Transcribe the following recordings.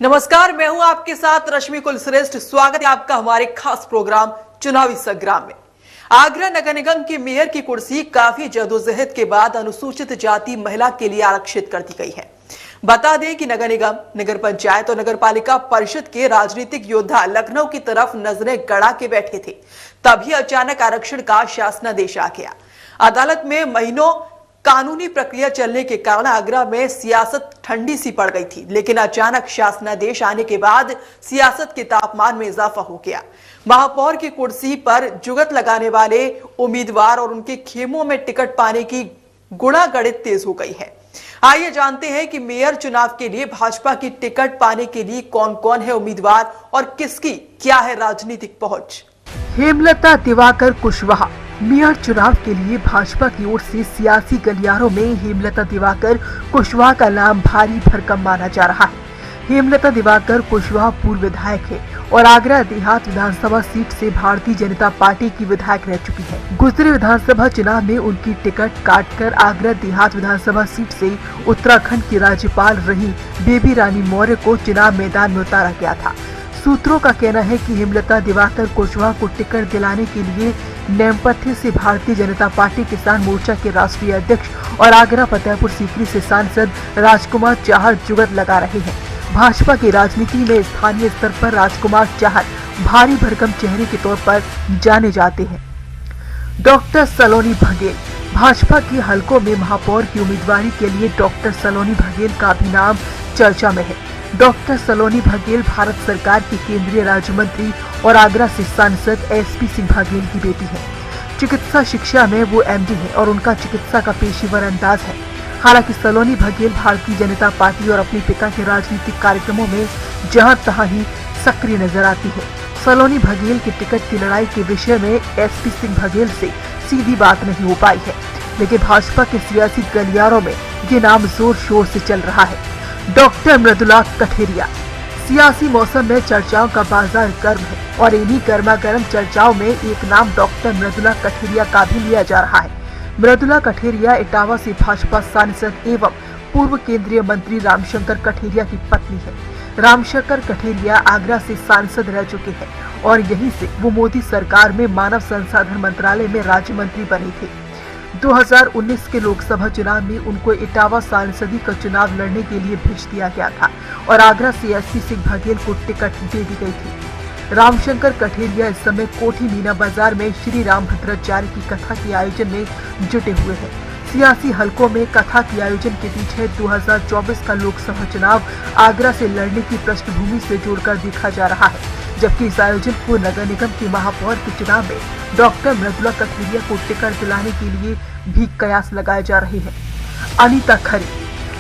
नमस्कार, मैं हूं आपके साथ रश्मि कुलश्रेष्ठ। स्वागत है आपका हमारे खास प्रोग्राम चुनावी संग्राम में। आगरा नगर निगम की मेयर की कुर्सी काफी जदोजहद के बाद अनुसूचित जाति महिला के लिए आरक्षित कर दी गई है। बता दें कि नगर निगम, नगर पंचायत और नगर पालिका परिषद के राजनीतिक योद्धा लखनऊ की तरफ नजरें गड़ा के बैठे थे, तभी अचानक आरक्षण का शासनादेश आ गया। अदालत में महीनों कानूनी प्रक्रिया चलने के कारण आगरा में सियासत ठंडी सी पड़ गई थी, लेकिन अचानक शासनादेश आने के बाद सियासत के तापमान में इजाफा हो गया। महापौर की कुर्सी पर जुगत लगाने वाले उम्मीदवार और उनके खेमों में टिकट पाने की गुणागणित तेज हो गई है। आइए जानते हैं कि मेयर चुनाव के लिए भाजपा की टिकट पाने के लिए कौन कौन है उम्मीदवार और किसकी क्या है राजनीतिक पहुंच। हेमलता दिवाकर कुशवाहा मेयर चुनाव के लिए भाजपा की ओर से सियासी गलियारों में हेमलता दिवाकर कुशवाहा का नाम भारी भरकम माना जा रहा है। हेमलता दिवाकर कुशवाहा पूर्व विधायक है और आगरा देहात विधानसभा सीट से भारतीय जनता पार्टी की विधायक रह चुकी है। गुजरे विधानसभा चुनाव में उनकी टिकट काटकर आगरा देहात विधानसभा सीट से उत्तराखंड की राज्यपाल रही बेबी रानी मौर्य को चुनाव मैदान में उतारा गया था। सूत्रों का कहना है कि हेमलता दिवाकर कुशवाहा को टिकट दिलाने के लिए नेमपथ्य से भारतीय जनता पार्टी किसान मोर्चा के राष्ट्रीय अध्यक्ष और आगरा फतेहपुर सीकरी से सांसद राजकुमार चाहर जुगत लगा रहे हैं। भाजपा की राजनीति में स्थानीय स्तर पर राजकुमार चाहर भारी भरकम चेहरे के तौर पर जाने जाते हैं। डॉक्टर सलोनी बघेल भाजपा के हलकों में महापौर की उम्मीदवारी के लिए डॉक्टर सलोनी बघेल का भी नाम चर्चा में है। डॉक्टर सलोनी बघेल भारत सरकार की केंद्रीय राज्य मंत्री और आगरा से सांसद एसपी सिंह बघेल की बेटी है। चिकित्सा शिक्षा में वो एमडी है और उनका चिकित्सा का पेशेवर अंदाज है। हालांकि सलोनी बघेल भारतीय जनता पार्टी और अपने पिता के राजनीतिक कार्यक्रमों में जहां तहां ही सक्रिय नजर आती है। सलोनी बघेल की टिकट की लड़ाई के विषय में एसपी सिंह बघेल से सीधी बात नहीं हो पाई है, लेकिन भाजपा के सियासी गलियारों में ये नाम जोर शोर से चल रहा है। डॉक्टर मृदुला कठेरिया सियासी मौसम में चर्चाओं का बाजार गर्म है और इन्हीं गर्मागर्म चर्चाओं में एक नाम डॉक्टर मृदुला कठेरिया का भी लिया जा रहा है। मृदुला कठेरिया इटावा से भाजपा सांसद एवं पूर्व केंद्रीय मंत्री रामशंकर कठेरिया की पत्नी है। रामशंकर कठेरिया आगरा से सांसद रह चुके हैं और यहीं से वो मोदी सरकार में मानव संसाधन मंत्रालय में राज्य मंत्री बने थे। 2019 के लोकसभा चुनाव में उनको इटावा सांसदी का चुनाव लड़ने के लिए भेज दिया गया था और आगरा से एसपी सिंह बघेल को टिकट दे दी गई थी। रामशंकर कठेरिया इस समय कोठी मीना बाजार में श्री रामभद्राचार्य की कथा के आयोजन में जुटे हुए हैं। सियासी हलकों में कथा के आयोजन के पीछे 2024 का लोकसभा चुनाव आगरा से लड़ने की पृष्ठभूमि से जोड़कर देखा जा रहा है, जबकि इस आयोजन को नगर निगम के महापौर के चुनाव में डॉक्टर मृदुला कठेरिया को टिकट दिलाने के लिए भी कयास लगाए जा रहे हैं। अनीता खरे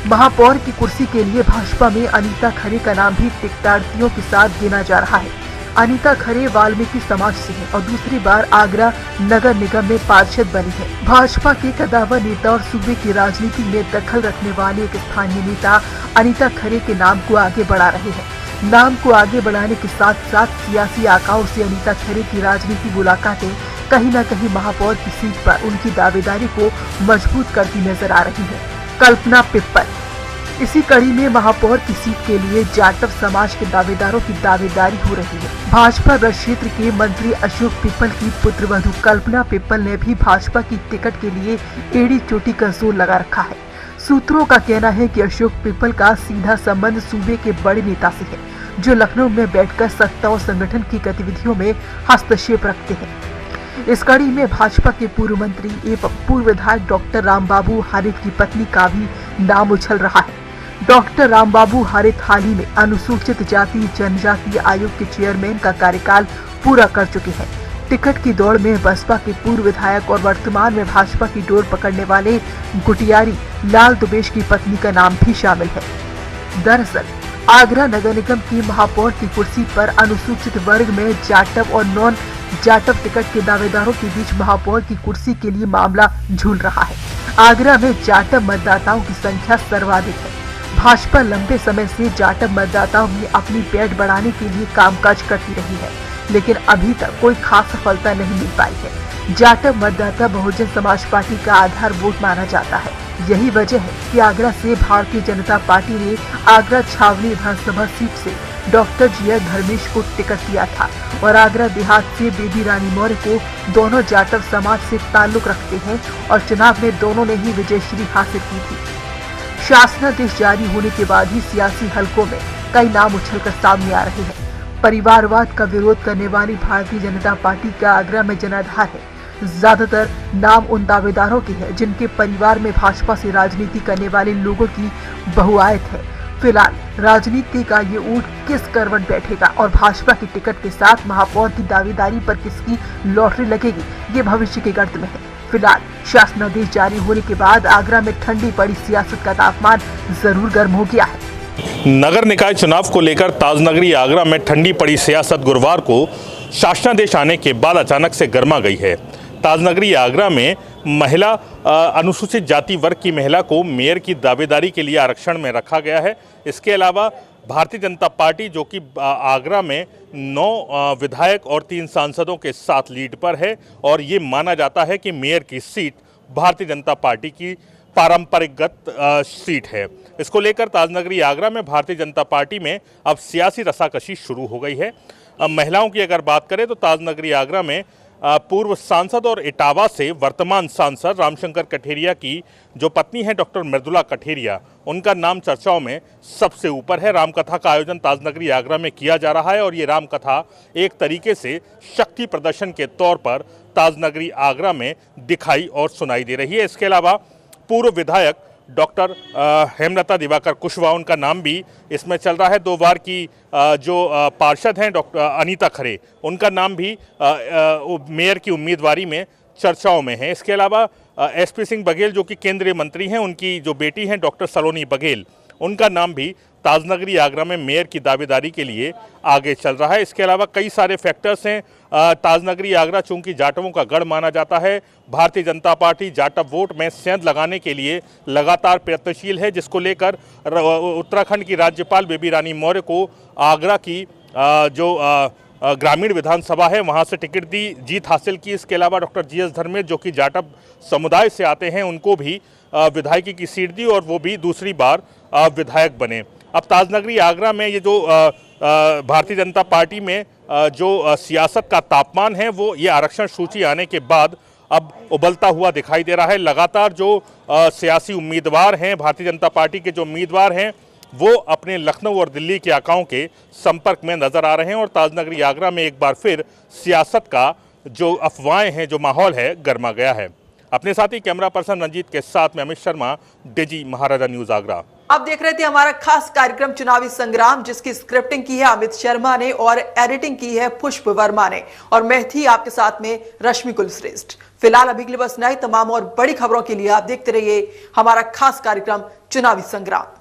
महापौर की कुर्सी के लिए भाजपा में अनीता खरे का नाम भी टिकटार्थियों के साथ गिना जा रहा है। अनीता खरे वाल्मीकि समाज से है और दूसरी बार आगरा नगर निगम में पार्षद बनी है। भाजपा के कदावर नेता और सूबे की राजनीति में दखल रखने वाले एक स्थानीय नेता अनीता खरे के नाम को आगे बढ़ा रहे हैं। नाम को आगे बढ़ाने के साथ साथ सियासी आकाओं से अनीता खरे की राजनीतिक मुलाकातें कहीं न कहीं महापौर की सीट पर उनकी दावेदारी को मजबूत करती नजर आ रही है। कल्पना पिप्पल इसी कड़ी में महापौर की सीट के लिए जाटव समाज के दावेदारों की दावेदारी हो रही है। भाजपा क्षेत्र के मंत्री अशोक पिप्पल की पुत्रवधू कल्पना पिप्पल ने भी भाजपा की टिकट के लिए एड़ी चोटी का जोर लगा रखा है। सूत्रों का कहना है कि अशोक पिप्पल का सीधा संबंध सूबे के बड़े नेता से है, जो लखनऊ में बैठकर सत्ता और संगठन की गतिविधियों में हस्तक्षेप रखते हैं। इस कड़ी में भाजपा के पूर्व मंत्री एवं पूर्व विधायक डॉक्टर रामबाबू हारित की पत्नी का भी नाम उछल रहा है। डॉक्टर रामबाबू हारित हाल ही में अनुसूचित जाति जनजाति आयोग के चेयरमैन का कार्यकाल पूरा कर चुके हैं। टिकट की दौड़ में बसपा के पूर्व विधायक और वर्तमान में भाजपा की डोर पकड़ने वाले गुटियारी लाल दुबेश की पत्नी का नाम भी शामिल है। दरअसल आगरा नगर निगम की महापौर की कुर्सी पर अनुसूचित वर्ग में जाटव और नॉन जाटव टिकट के दावेदारों के बीच महापौर की कुर्सी के लिए मामला झूल रहा है। आगरा में जाटव मतदाताओं की संख्या सर्वाधिक है। भाजपा लंबे समय से जाटव मतदाताओं में अपनी पैठ बढ़ाने के लिए कामकाज करती रही है। लेकिन अभी तक कोई खास सफलता नहीं मिल पाई है। जाटव मतदाता बहुजन समाज पार्टी का आधार वोट माना जाता है। यही वजह है कि आगरा से भारतीय जनता पार्टी ने आगरा छावनी विधानसभा सीट से डॉक्टर जी धर्मेश को टिकट दिया था और आगरा देहात से बेबी रानी मौर्य को। दोनों जाटव समाज से ताल्लुक रखते हैं और चुनाव में दोनों ने ही विजयश्री हासिल की थी। शासनादेश जारी होने के बाद ही सियासी हलकों में कई नाम उछलकर सामने आ रहे हैं। परिवारवाद का विरोध करने वाली भारतीय जनता पार्टी का आगरा में जनाधार है। ज्यादातर नाम उन दावेदारों के हैं जिनके परिवार में भाजपा से राजनीति करने वाले लोगों की बहुआयत है। फिलहाल राजनीति का ये ऊंट किस करवट बैठेगा और भाजपा की टिकट के साथ महापौर की दावेदारी पर किसकी लॉटरी लगेगी, ये भविष्य के गर्त में है। फिलहाल शासनादेश जारी होने के बाद आगरा में ठंडी पड़ी सियासत का तापमान जरूर गर्म हो गया है। नगर निकाय चुनाव को लेकर ताजनगरी आगरा में ठंडी पड़ी सियासत गुरुवार को शासनादेश आने के बाद अचानक से गर्मा गई है। ताजनगरी आगरा में महिला अनुसूचित जाति वर्ग की महिला को मेयर की दावेदारी के लिए आरक्षण में रखा गया है। इसके अलावा भारतीय जनता पार्टी जो कि आगरा में 9 विधायक और 3 सांसदों के साथ लीड पर है और ये माना जाता है कि मेयर की सीट भारतीय जनता पार्टी की पारंपरिकगत सीट है। इसको लेकर ताजनगरी आगरा में भारतीय जनता पार्टी में अब सियासी रसाकशी शुरू हो गई है। महिलाओं की अगर बात करें तो ताजनगरी आगरा में पूर्व सांसद और इटावा से वर्तमान सांसद रामशंकर कठेरिया की जो पत्नी है डॉक्टर मृदुला कठेरिया, उनका नाम चर्चाओं में सबसे ऊपर है। रामकथा का आयोजन ताजनगरी आगरा में किया जा रहा है और ये रामकथा एक तरीके से शक्ति प्रदर्शन के तौर पर ताजनगरी आगरा में दिखाई और सुनाई दे रही है। इसके अलावा पूर्व विधायक डॉक्टर हेमलता दिवाकर कुशवाहा, उनका नाम भी इसमें चल रहा है। 2 बार की जो पार्षद हैं डॉक्टर अनीता खरे, उनका नाम भी मेयर की उम्मीदवारी में चर्चाओं में है। इसके अलावा एसपी सिंह बघेल जो कि केंद्रीय मंत्री हैं, उनकी जो बेटी हैं डॉक्टर सलोनी बघेल, उनका नाम भी ताजनगरी आगरा में मेयर की दावेदारी के लिए आगे चल रहा है। इसके अलावा कई सारे फैक्टर्स हैं। ताजनगरी आगरा चूंकि जाटवों का गढ़ माना जाता है, भारतीय जनता पार्टी जाटव वोट में सेंध लगाने के लिए लगातार प्रयत्नशील है, जिसको लेकर उत्तराखंड की राज्यपाल बेबी रानी मौर्य को आगरा की जो ग्रामीण विधानसभा है वहां से टिकट दी, जीत हासिल की। इसके अलावा डॉक्टर जी धर्मेश जो कि जाटव समुदाय से आते हैं, उनको भी विधायकी की सीट दी और वो भी दूसरी बार विधायक बने। अब ताजनगरी आगरा में ये जो भारतीय जनता पार्टी में जो सियासत का तापमान है वो ये आरक्षण सूची आने के बाद अब उबलता हुआ दिखाई दे रहा है। लगातार जो सियासी उम्मीदवार हैं, भारतीय जनता पार्टी के जो उम्मीदवार हैं, वो अपने लखनऊ और दिल्ली के आकाओं के संपर्क में नजर आ रहे हैं और ताजनगरी आगरा में एक बार फिर सियासत का जो अफवाहें हैं, जो माहौल है, गर्मा गया है। अपने साथी कैमरा पर्सन रंजीत के साथ में अमित शर्मा, डिजी महाराजा न्यूज आगरा। आप देख रहे थे हमारा खास कार्यक्रम चुनावी संग्राम, जिसकी स्क्रिप्टिंग की है अमित शर्मा ने और एडिटिंग की है पुष्प वर्मा ने, और मैं थी आपके साथ में रश्मि कुलश्रेष्ठ। फिलहाल अभी के लिए बस नई तमाम और बड़ी खबरों के लिए आप देखते रहिए हमारा खास कार्यक्रम चुनावी संग्राम।